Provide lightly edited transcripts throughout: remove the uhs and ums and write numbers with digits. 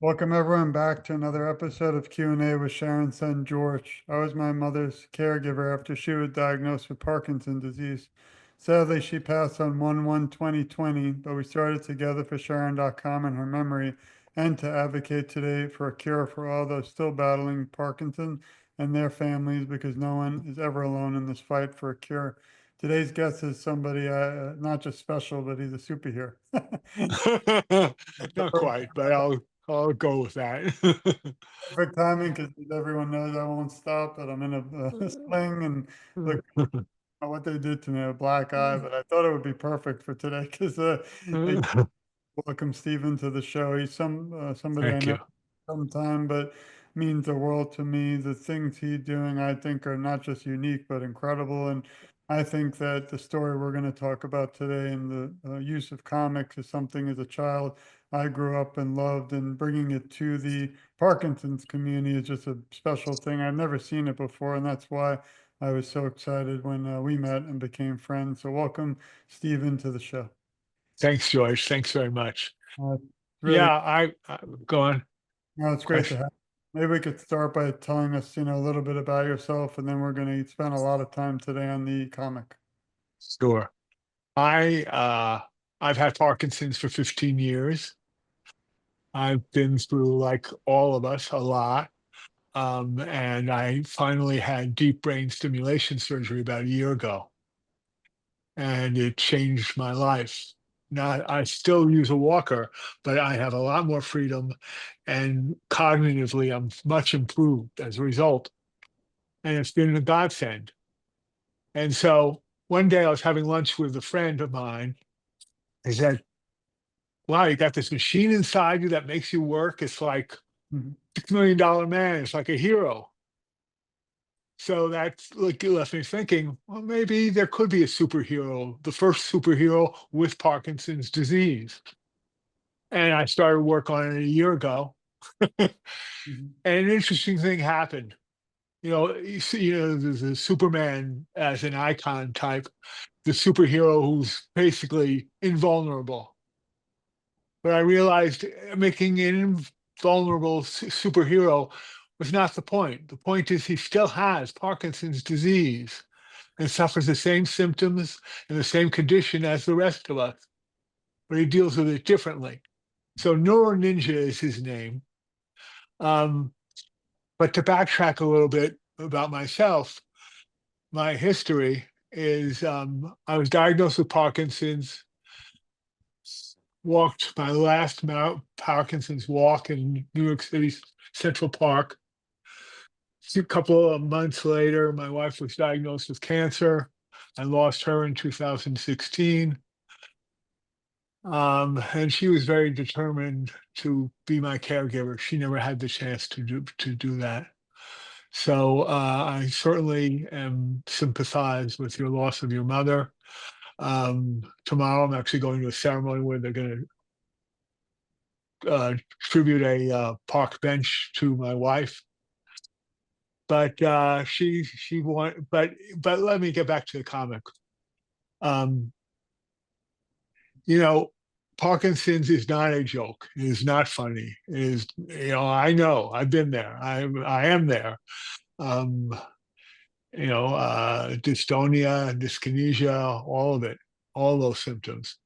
Welcome everyone back to another episode of Q&A with Sharon's son George. I was my mother's caregiver after she was diagnosed with Parkinson's disease. Sadly, she passed on 1/1/2020, but we started TogetherForSharon.com in her memory and to advocate today for a cure for all those still battling Parkinson and their families because no one is ever alone in this fight for a cure. Today's guest is somebody not just special, but he's a superhero. Not quite, but I'll go with that. Perfect timing because everyone knows I won't stop, that I'm in a sling and look at what they did to me, a black eye, but I thought it would be perfect for today because welcome Stephen to the show. He's somebody I Thank know you. sometime, but means the world to me. The things he's doing, I think, are not just unique but incredible. And I think that the story we're going to talk about today and the use of comics is something as a child I grew up and loved, and bringing it to the Parkinson's community is just a special thing. I've never seen it before, and that's why I was so excited when we met and became friends. So welcome, Stephen, to the show. Thanks, George. Thanks very much. Uh, really, Yeah, I go on. no, it's great to Question. have. Maybe we could start by telling us, a little bit about yourself, and then we're going to spend a lot of time today on the comic. Sure. I've had Parkinson's for 15 years. I've been through, like all of us, a lot. And I finally had deep brain stimulation surgery about a year ago, and it changed my life. Now, I still use a walker, but I have a lot more freedom, and cognitively, I'm much improved as a result. And it's been a godsend. And so one day I was having lunch with a friend of mine. He said, "Wow, you got this machine inside you that makes you work. It's like Mhm. $6 million man. It's like a hero." So that's like it left me thinking, well, maybe there could be a superhero, the first superhero with Parkinson's disease. And I started work on it a year ago. And Mhm. an interesting thing happened. You see, there's a Superman as an icon type, the superhero who's basically invulnerable. But I realized making an invulnerable superhero was not the point. The point is he still has Parkinson's disease and suffers the same symptoms and the same condition as the rest of us, but he deals with it differently. So NeuroNinja is his name. Um, but to backtrack a little bit about myself, my history is I was diagnosed with Parkinson's, walked my last Parkinson's walk in New York City Central Park. A couple of months later, my wife was diagnosed with cancer. I lost her in 2016. And she was very determined to be my caregiver. She never had the chance to do that. So I certainly am sympathize with your loss of your mother. Tomorrow, I'm actually going to a ceremony where they're going to tribute a park bench to my wife. But she want, but let me get back to the comic. Um, you know, Parkinson's is not a joke. It is not funny. It is, I know. I've been there. I am there. Um, dystonia, dyskinesia, all of it, all those symptoms.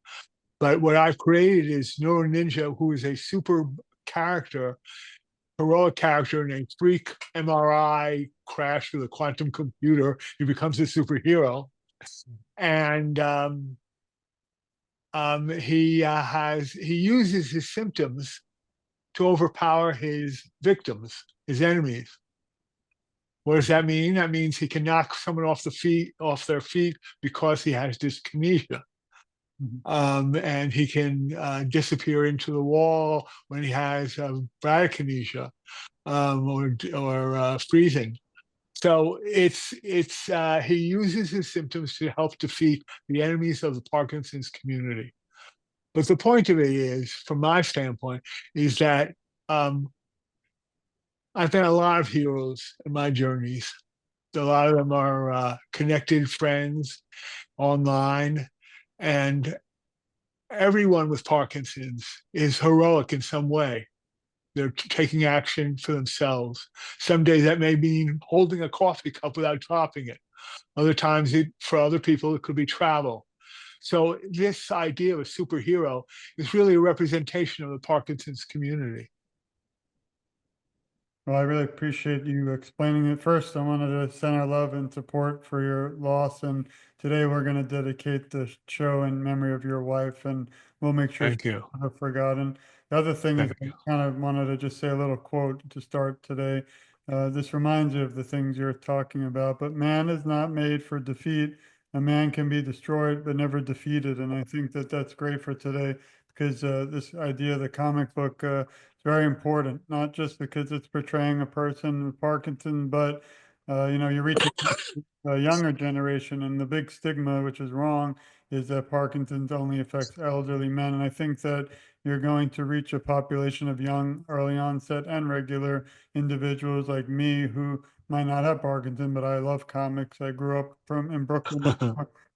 But what I've created is NeuroNinja, who is a super character, heroic character in a freak MRI crash with a quantum computer. He becomes a superhero, and he uses his symptoms to overpower his victims, his enemies. What does that mean? That means he can knock someone off their feet because he has dyskinesia. Mhm. And he can disappear into the wall when he has bradykinesia, or freezing. So he uses his symptoms to help defeat the enemies of the Parkinson's community. But the point of it is, from my standpoint, is that um, I've had a lot of heroes in my journeys. A lot of them are connected friends online, and everyone with Parkinson's is heroic in some way. They're taking action for themselves. Some days that may mean holding a coffee cup without dropping it. Other times, for other people, it could be travel. So this idea of a superhero is really a representation of the Parkinson's community. Well, I really appreciate you explaining it. First, I wanted to send our love and support for your loss. And today we're going to dedicate the show in memory of your wife, and we'll make sure she's Thank you. never forgotten. The other thing is, Thank I you. kind of wanted to just say a little quote to start today. This reminds you of the things you're talking about, but man is not made for defeat. A man can be destroyed, but never defeated. And I think that that's great for today because this idea of the comic book. It's very important, not just because it's portraying a person with Parkinson, but you're reaching a younger generation, and the big stigma, which is wrong, is that Parkinson's only affects elderly men. And I think that you're going to reach a population of young, early onset, and regular individuals like me who might not have Parkinson, but I love comics. I grew up from in Brooklyn.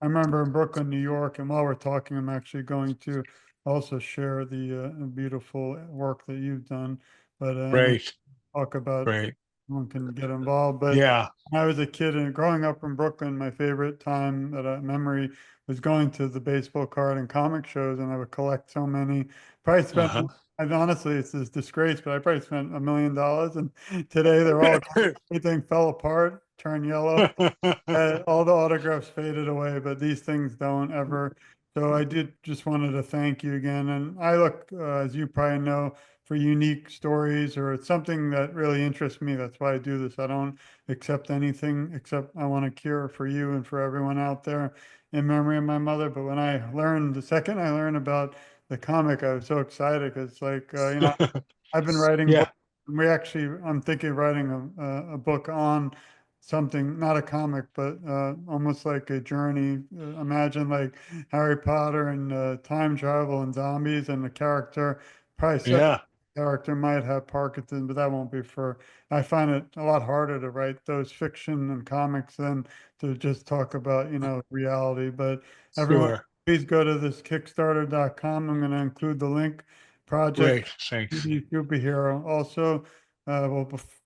I remember in Brooklyn, New York, and while we're talking, I'm actually going to also share the beautiful work that you've done. But and then Great. talk about Great. one can get involved. But Yeah. when I was a kid and growing up in Brooklyn, my favorite time that I memory was going to the baseball card and comic shows, and I would collect so many. Probably spent. Uh-huh. I honestly, it's a disgrace, but I probably spent $1 million. And today they're all everything fell apart, turned yellow. All the autographs faded away, but these things don't ever. So I did just wanted to thank you again. And I look, as you probably know, for unique stories or it's something that really interests me. That's why I do this. I don't accept anything except I want a cure for you and for everyone out there in memory of my mother. But when I learned, the second I learned about the comic, I was so excited because, like, I've been writing books. Yeah. I'm thinking of writing a book on something, not a comic, but almost like a journey. Imagine like Harry Potter and time travel and zombies, and the character, probably second Yeah. character might have Parkinson, but that won't be for. I find it a lot harder to write those fiction and comics than to just talk about, reality. But everyone, Sure. please go to this Kickstarter.com. I'm going to include the link. Project Great. Thanks. Superhero. Also,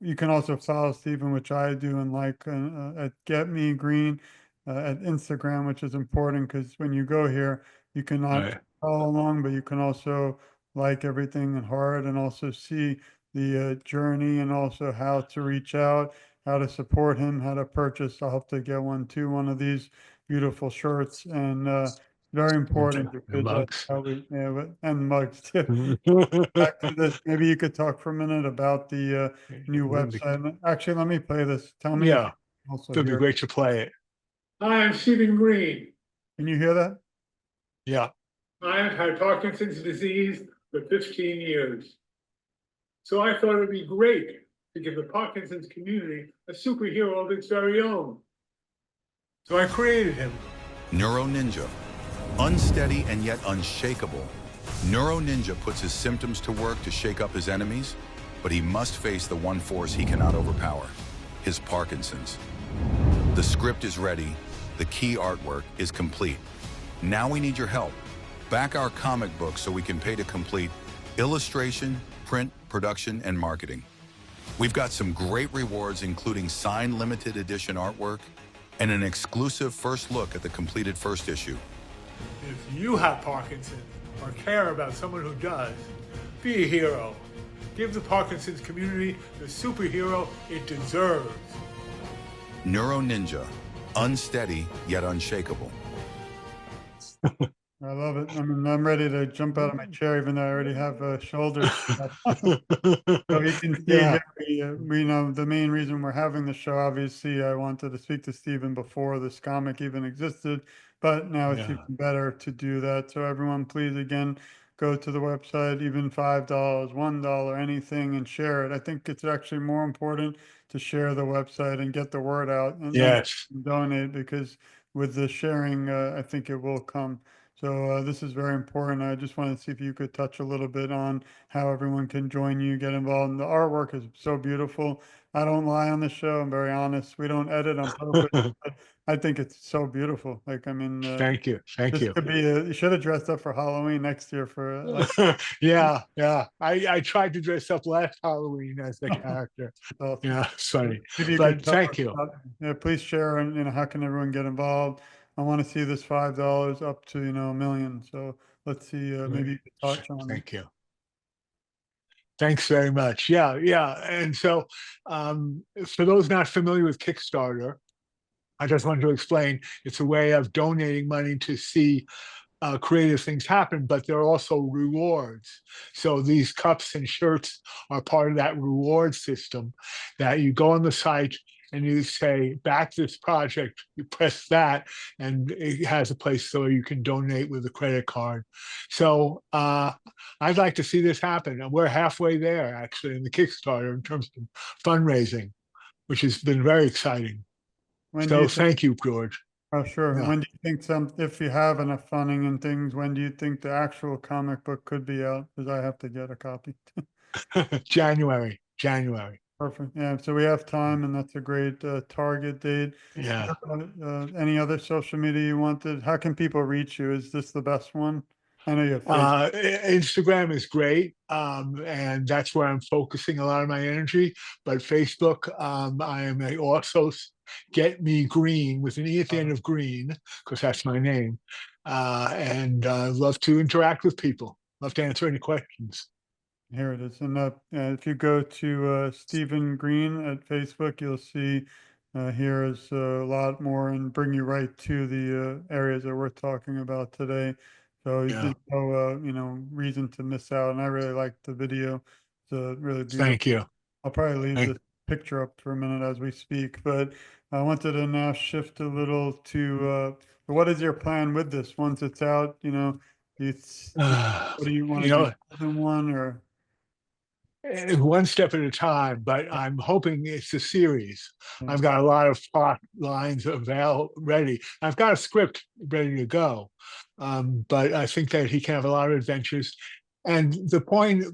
you can also follow Stephen, which I do, and like at Get Me Green at Instagram, which is important because when you go here, you cannot Right. follow along, but you can also like everything and heart and also see the journey and also how to reach out, how to support him, how to purchase. I'll have to get one too, one of these beautiful shirts and very Thank you. important Your because that's mugs. how we, yeah, and mugs too. Back to this, maybe you could talk for a minute about the new website. Actually, let me play this. Tell me if Yeah. you can also It'd be hear. great to play it. Hi, I'm Stephen Greene. Can you hear that? Yeah. I've had Parkinson's disease for 15 years. So I thought it'd be great to give the Parkinson's community a superhero of its very own. So I created him. NeuroNinja. Unsteady and yet unshakable. NeuroNinja puts his symptoms to work to shake up his enemies, but he must face the one force he cannot overpower, his Parkinson's. The script is ready. The key artwork is complete. Now we need your help. Back our comic book so we can pay to complete illustration, print, production, and marketing. We've got some great rewards, including signed limited edition artwork and an exclusive first look at the completed first issue. If you have Parkinson's or care about someone who does, be a hero. Give the Parkinson's community the superhero it deserves. NeuroNinja. Unsteady yet unshakable. I love it. I mean, I'm ready to jump out of my chair, even though I already have shoulders. So you can see Yeah. here, we know the main reason we're having the show. Obviously, I wanted to speak to Stephen before this comic even existed, but now it's Yeah. even better to do that. So everyone, please again, go to the website, even $5, $1, anything, and share it. I think it's actually more important to share the website and get the word out and then Yes. donate because with the sharing, I think it will come. So this is very important. I just wanted to see if you could touch a little bit on how everyone can join you, get involved. And the artwork is so beautiful. I don't lie on the show. I'm very honest. We don't edit on purpose, but I think it's so beautiful. Like, I mean, Thank you. Thank this you. could be you should have dressed up for Halloween next year for like, Yeah, yeah. I tried to dress up last Halloween as the character. awesome. Yeah, it's funny. Maybe you could But tell us thank you. about, yeah, please share and, how can everyone get involved? I want to see this $5 up to, 1 million. So let's see, maybe you could touch on it. Thank you. Thanks very much. Yeah, yeah. And so, for those not familiar with Kickstarter, I just wanted to explain it's a way of donating money to see creative things happen, but there are also rewards. So these cups and shirts are part of that reward system that you go on the site and you say, back this project, you press that, and it has a place so you can donate with a credit card. So I'd like to see this happen. And we're halfway there, actually, in the Kickstarter in terms of fundraising, which has been very exciting. When do So you think, thank you, George. oh, sure. Yeah. When do you think if you have enough funding and things, when do you think the actual comic book could be out? Because I have to get a copy. January. Perfect. Yeah. So we have time, and that's a great target date. Yeah. Any other social media you wanted? How can people reach you? Is this the best one? I know you have Facebook. Instagram is great, and that's where I'm focusing a lot of my energy. But Facebook, I am also Get Me Green with an E at the end of Green, because that's my name. And love to interact with people. Love to answer any questions. Here it is. And if you go to Stephen Greene at Facebook, you'll see here is a lot more and bring you right to the areas that we're talking about today. So Yeah. there's no, reason to miss out. And I really liked the video. It's really beautiful. Thank you. I'll probably leave Thank this picture up for a minute as we speak, but I wanted to now shift a little to what is your plan with this once it's out? What do you want you to do? know, More than one or? one step at a time, but I'm hoping it's a series. Yeah. I've got a lot of plot lines ready. I've got a script ready to go, but I think that he can have a lot of adventures. And the point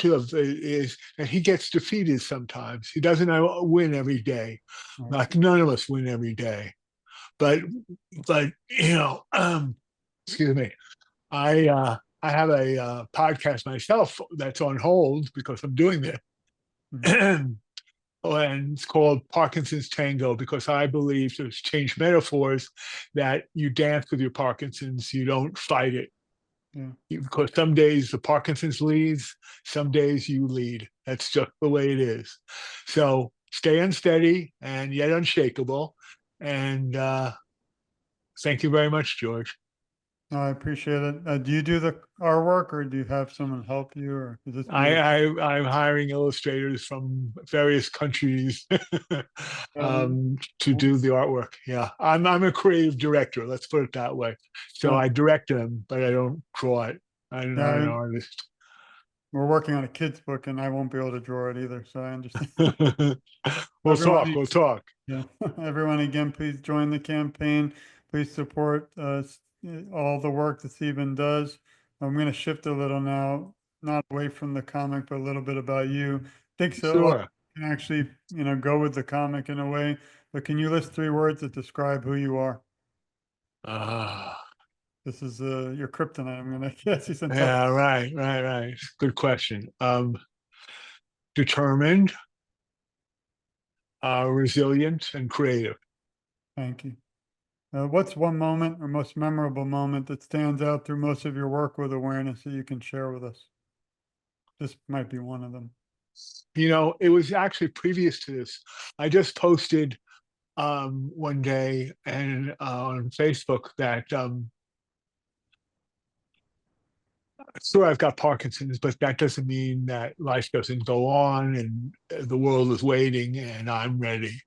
of it is that he gets defeated sometimes. He doesn't win every day. Right. Like none of us win every day. But excuse me. I have a podcast myself that's on hold because I'm doing this. And it's called Parkinson's Tango, because I believe, to change metaphors, that you dance with your Parkinson's, you don't fight it. Yeah. Because some days the Parkinson's leads, some days you lead. That's just the way it is. So stay unsteady and yet unshakable. And thank you very much, George. I appreciate it. Do you do the artwork, or do you have someone help you, or is this? I'm hiring illustrators from various countries to do the artwork. Yeah, I'm a creative director. Let's put it that way. So I direct them, but I don't draw it. I'm not an artist. We're working on a kid's book, and I won't be able to draw it either. So I understand. We'll talk. Yeah, everyone, again, please join the campaign. Please support all the work that Stephen does. I'm going to shift a little now, not away from the comic, but a little bit about you. I think so. Sure. Can actually, go with the comic in a way. But can you list 3 words that describe who you are? This is your kryptonite. I'm going to guess you said. Yeah, right. Good question. Determined, resilient, and creative. Thank you. What's one moment or most memorable moment that stands out through most of your work with awareness that you can share with us? This might be one of them. It was actually previous to this. I just posted one day and on Facebook that sure, I've got Parkinson's, but that doesn't mean that life doesn't go on and the world is waiting and I'm ready.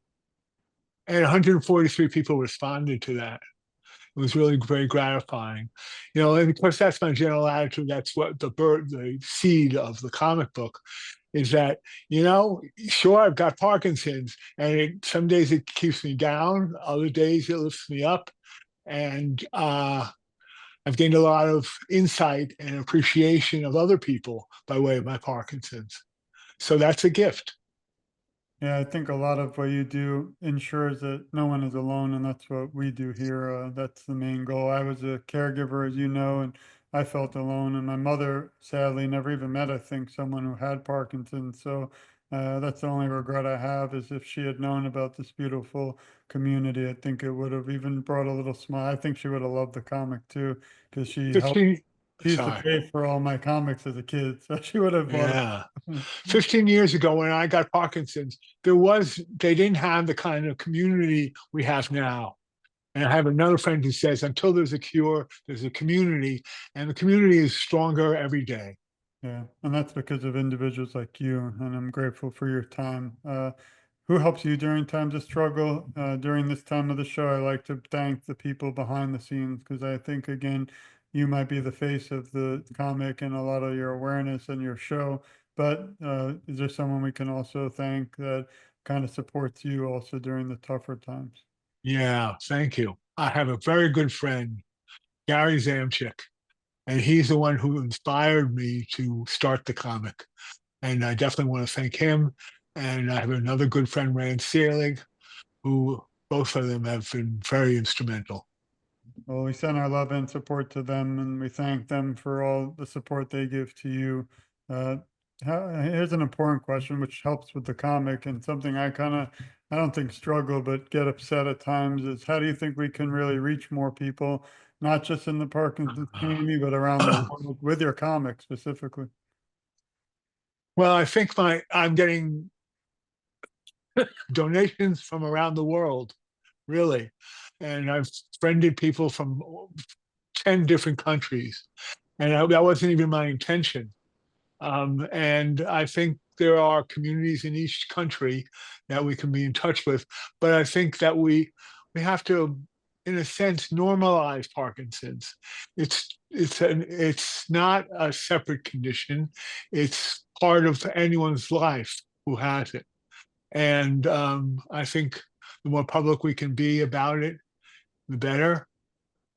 And 143 people responded to that. It was really very gratifying. And of course, that's my general attitude. That's what the seed of the comic book is, that, sure, I've got Parkinson's, and some days it keeps me down, other days it lifts me up. And I I've gained a lot of insight and appreciation of other people by way of my Parkinson's. So that's a gift. Yeah, I think a lot of what you do ensures that no one is alone, and that's what we do here. That's the main goal. I was a caregiver, as you know, and I felt alone, and my mother sadly never even met, I think, someone who had Parkinson's. So that's the only regret I have is if she had known about this beautiful community, I think it would have even brought a little smile. I think she would have loved the comic too, because she helped. 15, She used to sorry. pay for all my comics as a kid, so she would have bought Yeah. it. 15 years ago when I got Parkinson's, they didn't have the kind of community we have now. And I have another friend who says, until there's a cure, there's a community, and the community is stronger every day. Yeah, and that's because of individuals like you, and I'm grateful for your time. Who helps you during times of struggle? During this time of the show, I like to thank the people behind the scenes because I think, again, you might be the face of the comic and a lot of your awareness and your show. But is there someone we can also thank that kind of supports you also during the tougher times? Yeah, thank you. I have a very good friend, Gary Zamchik, and he's the one who inspired me to start the comic. And I definitely want to thank him. And I have another good friend, Rand Seelig, who both of them have been very instrumental. Well, we send our love and support to them, and we thank them for all the support they give to you. Uh, Here's an important question, which helps with the comic, and something I don't think struggle, but get upset at times is how do you think we can really reach more people, not just in the Parkinson's community, but around the world with your comic specifically? Well, I think I'm getting donations from around the world, really. And I've friended people from 10 different countries. And that wasn't even my intention. And I think there are communities in each country that we can be in touch with. But I think that we have to, in a sense, normalize Parkinson's. It's not a separate condition. It's part of anyone's life who has it. And I think the more public we can be about it, the better.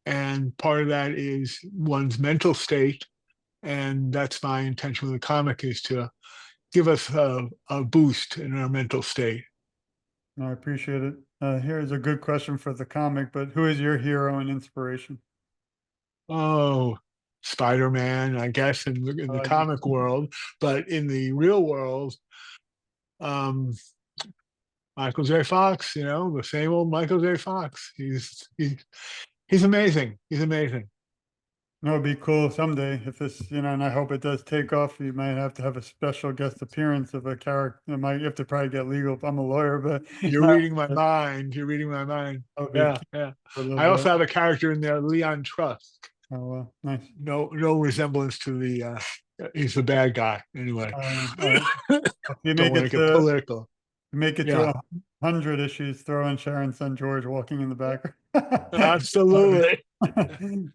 And part of that is one's mental state. And that's my intention with the comic is to give us a boost in our mental state. No, I appreciate it. Here's a good question for the comic, but who is your hero and inspiration? Oh, Spider-Man, I guess, in I the like it. comic world, but in the real world, um, Michael J. Fox, the same old Michael J. Fox. He's amazing. He's amazing. No, it'd be cool someday if this, and I hope it does take off. You might have to have a special guest appearance of a character. You have to probably get legal. I'm a lawyer, but You're not, reading my mind. You're reading my mind. that would be Yeah, cute yeah. for a little I also bit. have a character in there, Leon Trusk. Oh, well, nice. No resemblance to the. He's the bad guy anyway. All right. If you Don't make want to it get to political. make it to Yeah, 100 issues, throw in Sharon's son George walking in the background. absolutely.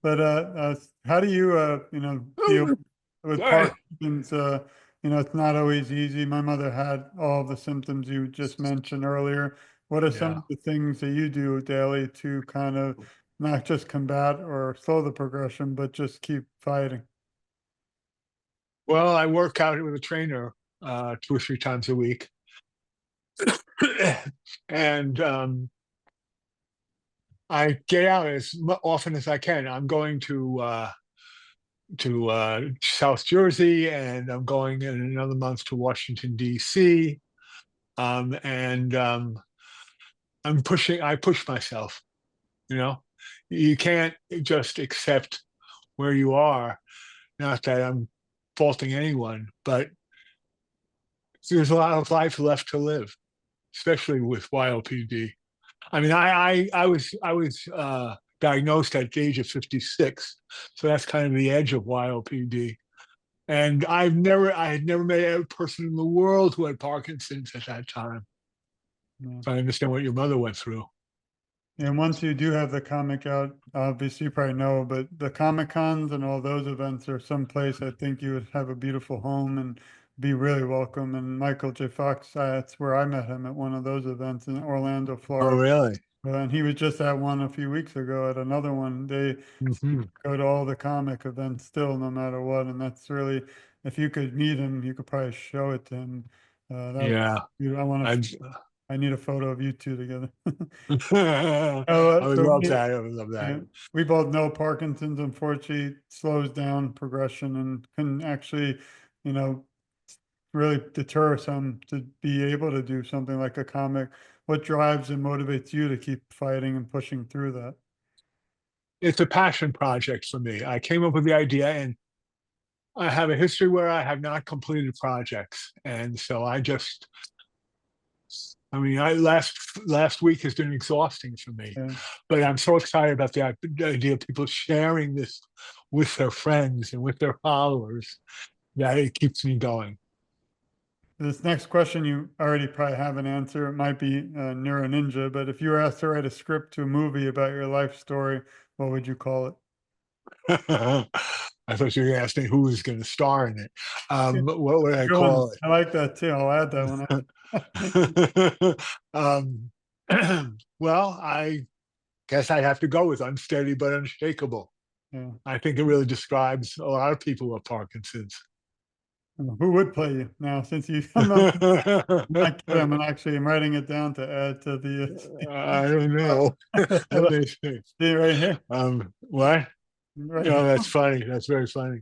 But how do you deal with Sorry. Parkinson's? It's not always easy. My mother had all the symptoms you just mentioned earlier. What are some Yeah. of the things that you do daily to kind of not just combat or slow the progression, but just keep fighting? Well, I work out with a trainer 2 or 3 times a week, and I get out as often as I can. I'm going to South Jersey, and I'm going in another month to Washington D.C. And I push myself. You know, you can't just accept where you are. Not that I'm faulting anyone, but there's a lot of life left to live, especially with YLPD. I mean, I was diagnosed at the age of 56, so that's kind of the edge of YLPD. And I had never met a person in the world who had Parkinson's at that time. Yeah. So I understand what your mother went through. And once you do have the comic out, obviously you probably know, but the Comic Cons and all those events are someplace I think you would have a beautiful home and be really welcome. And Michael J. Fox, that's where I met him at one of those events in Orlando, Oh, Florida. really? And he was just at one a few weeks ago at another one. They Mhm. go to all the comic events still, no matter what. And that's really, if you could meet him, you could probably show it to him. That would, Yeah, I want to, I'm I need a photo of you two together. I would So love that, I would love yeah, that. we both know Parkinson's unfortunately slows down progression and can actually, you know, really deter some to be able to do something like a comic. What drives and motivates you to keep fighting and pushing through that? It's a passion project for me. I came up with the idea, and I have a history where I have not completed projects, and so I mean, I last week has been exhausting for me, Yeah. but I'm so excited about the idea of people sharing this with their friends and with their followers that it keeps me going. This next question, you already probably have an answer. It might be NeuroNinja, but if you were asked to write a script to a movie about your life story, what would you call it? I thought you were gonna ask me who was gonna star in it. What would I Good one. call I like that too. I'll add that one. it? Um, well, I guess I'd have to go with unsteady but unshakable. Yeah. I think it really describes a lot of people with Parkinson's. Who would play you now? Since you, I'm not kidding. I'm writing it down to add to the. I don't know. Let me see. See right here. What? Right You know, here. that's funny. That's very funny.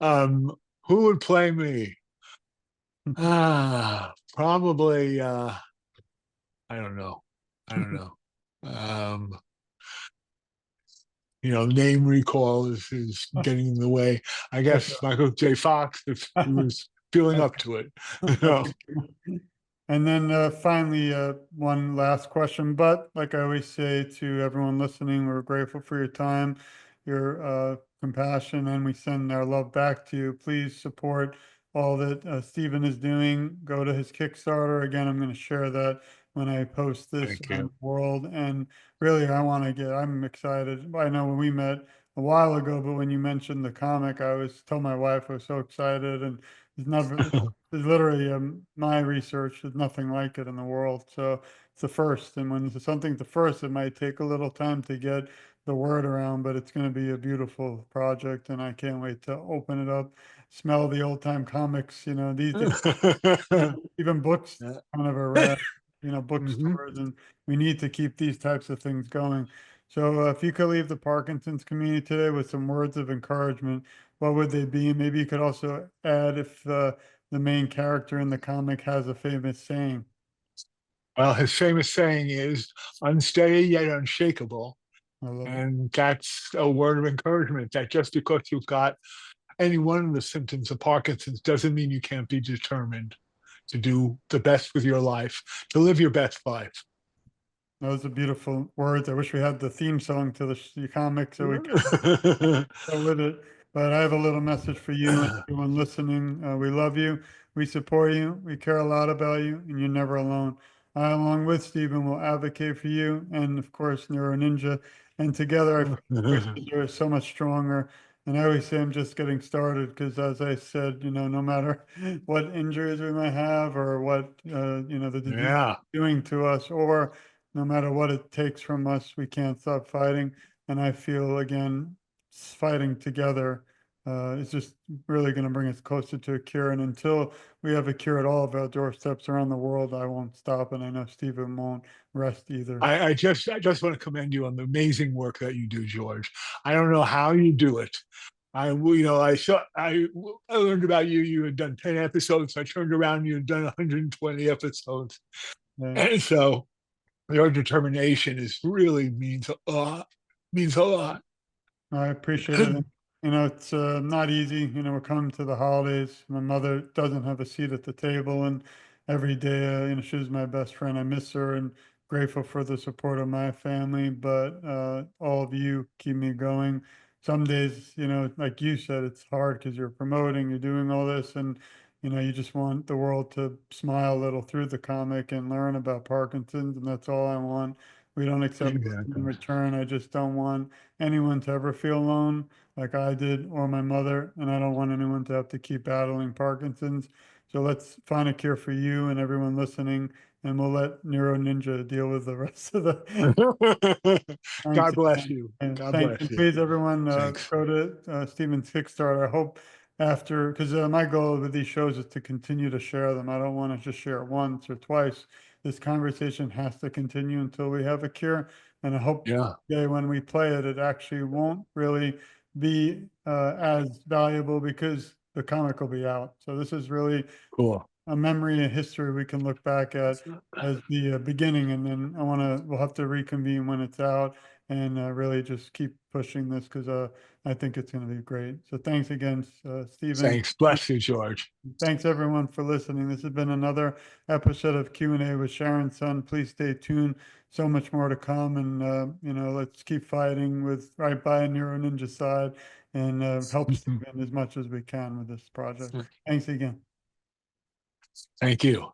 Um, who would play me? Probably. I don't know. I don't know. Um, name recall is getting in the way. I That's guess Michael J. Fox, if he was feeling that's up to it. You that's know. a good one. And then finally, one last question. But like I always say to everyone listening, we're grateful for your time, your compassion, and we send our love back to you. Please support all that Stephen is doing. Go to his Kickstarter. Again, I'm going to share that when I post this Thank on you. the world. And really, I'm excited. I know when we met a while ago, but when you mentioned the comic, told my wife I was so excited, and there's never, there's literally my research. There's nothing like it in the world. So it's the first. And when something's the first, it might take a little time to get the word around, but it's going to be a beautiful project. And I can't wait to open it up, smell the old time comics. These days, even books Yeah. kind of are rare, Mhm. bookstores, and we need to keep these types of things going. So if you could leave the Parkinson's community today with some words of encouragement, what would they be? And maybe you could also add if the main character in the comic has a famous saying. Well, his famous saying is unsteady yet unshakable. I love it. And that's a word of encouragement that just because you've got any one of the symptoms of Parkinson's doesn't mean you can't be determined to do the best with your life, to live your best life. Those are beautiful words. I wish we had the theme song to the comic so we could go with it. But I have a little message for you and everyone listening. We love you. We support you. We care a lot about you, and you're never alone. I, along with Stephen, will advocate for you and, of course, Neuro Ninja. And together, I feel voices are so much stronger. And I always say I'm just getting started because, as I said, no matter what injuries we might have or what, the disease is Yeah. doing to us, or no matter what it takes from us, we can't stop fighting. And I feel, again, fighting together is just really going to bring us closer to a cure. And until we have a cure at all of our doorsteps around the world, I won't stop. And I know Stephen won't rest either. I just want to commend you on the amazing work that you do, George. I don't know how you do it. I learned about you. You had done 10 episodes. I turned around, you had done 120 episodes. Yeah. And so your determination is really means a lot. Means a lot. I appreciate it. And, it's not easy. We're coming to the holidays. My mother doesn't have a seat at the table, and every day, she's my best friend. I miss her and grateful for the support of my family. But all of you keep me going. Some days, like you said, it's hard because you're promoting, you're doing all this, and you just want the world to smile a little through the comic and learn about Parkinson's, and that's all I want. We don't accept Exactly. in return. I just don't want anyone to ever feel alone like I did or my mother, and I don't want anyone to have to keep battling Parkinson's. So let's find a cure for you and everyone listening and we'll let NeuroNinja deal with the rest of the. Thanks God bless again. you. And God thanks. bless And you. please, everyone, Thanks. go to Stephen's Kickstarter. I hope after, because my goal with these shows is to continue to share them. I don't want to just share it once or twice. This conversation has to continue until we have a cure. And I hope Yeah. when we play it, it actually won't really be as valuable because the comic will be out. So this is really Cool. a memory and history we can look back at as the beginning, and then we'll have to reconvene when it's out and really just keep pushing this because I think it's going to be great. So thanks again, Stephen. Thanks. Bless you, George. Thanks everyone for listening. This has been another episode of Q&A with Sharon Son. Please stay tuned. So much more to come, and let's keep fighting with right by NeuroNinja side and help Stephen as much as we can with this project. Thanks again. Thank you.